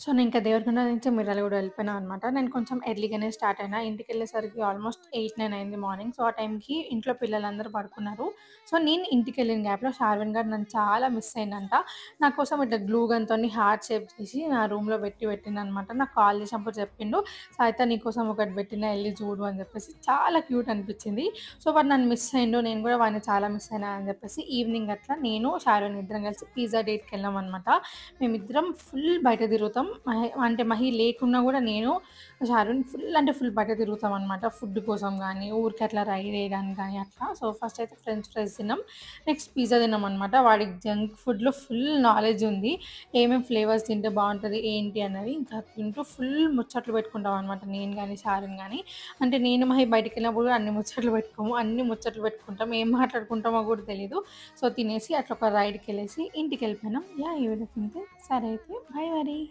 So, నేను ఇంకా దేవరకొండ నుంచి మిర్యాలగూడ వెళ్ళిపోయినా అనమాట. నేను కొంచెం ఎర్లీగానే స్టార్ట్ అయినా. ఇంటికెళ్ళేసరికి ఆల్మోస్ట్ 8, 9 అయింది మార్నింగ్. సో, ఆ టైంకి ఇంట్లో పిల్లలందరూ పడుకున్నారు. సో, నేను ఇంటికెళ్ళిన గ్యాప్‌లో షార్విన్ గాడు నన్ను చాలా మిస్ అయిండంట. నా కోసం ఇట్లా గ్లూ గన్‌తోని హార్ట్ షేప్ చేసి నా రూమ్‌లో పెట్టిండనమాట. నాకు కాల్ చేసినప్పుడు చెప్పిండు, "సాయిత నీకోసం ఒకటి పెట్టినా ఎళ్లి చూడు" అని చెప్పేసి. చాలా క్యూట్ అనిపించింది. సో, వాడు నన్ను మిస్ అయిండు. నేను కూడా వాడిని చాలా మిస్ అయినా అని చెప్పేసి ఈవినింగ్ అట్లా నేను, షార్విన్ ఇద్దరం కలిసి పిజ్జా డేట్‌కెళ్ళామనమాట. మేమిద్దరం ఫుల్ బయట తిరుగుతాం. అంటే మహి లేకున్నా గూడా నేను, షారున్ ఫుల్ అంటే ఫుల్ బయట తిరుగుతామనమాట. ఫుడ్ కోసం గానీ, ఊరికే అట్లా రైడ్ ఎయడానికి గానీ అట్లా. సో, ఫస్ట్ అయితే ఫ్రెంచ్ ఫ్రైస్ తిన్నాం. నెక్స్ట్ పిజ్జా తిన్నామనమాట. వాడికి జంక్ ఫుడ్‌లో ఫుల్ నాలెడ్జ్ ఉంది. ఏమేం ఫ్లేవర్స్ తింటే బావుంటది, ఏంటి అన్నది. ఇంకా తింటూ ఫుల్ ముచ్చట్లు పెట్టుకుంటామనమాట నేను గానీ, షారున్ గానీ. అంటే నేను, మహి బయటికెళ్ళినప్పుడు కూడా అన్ని ముచ్చట్లు పెట్టుకోము. అన్ని ముచ్చట్లు పెట్టుకుంటాం. ఏం మాట్లాడుకుంటామో గూడా తెలీదు. సో, తినేసి అట్లా ఒక రైడ్‌కెళ్ళేసి ఇంటికెళ్ళిపోయినాం. యాహ్! ఈ వీడియో ఇంతే. సరే అయితే బాయ్ మరి.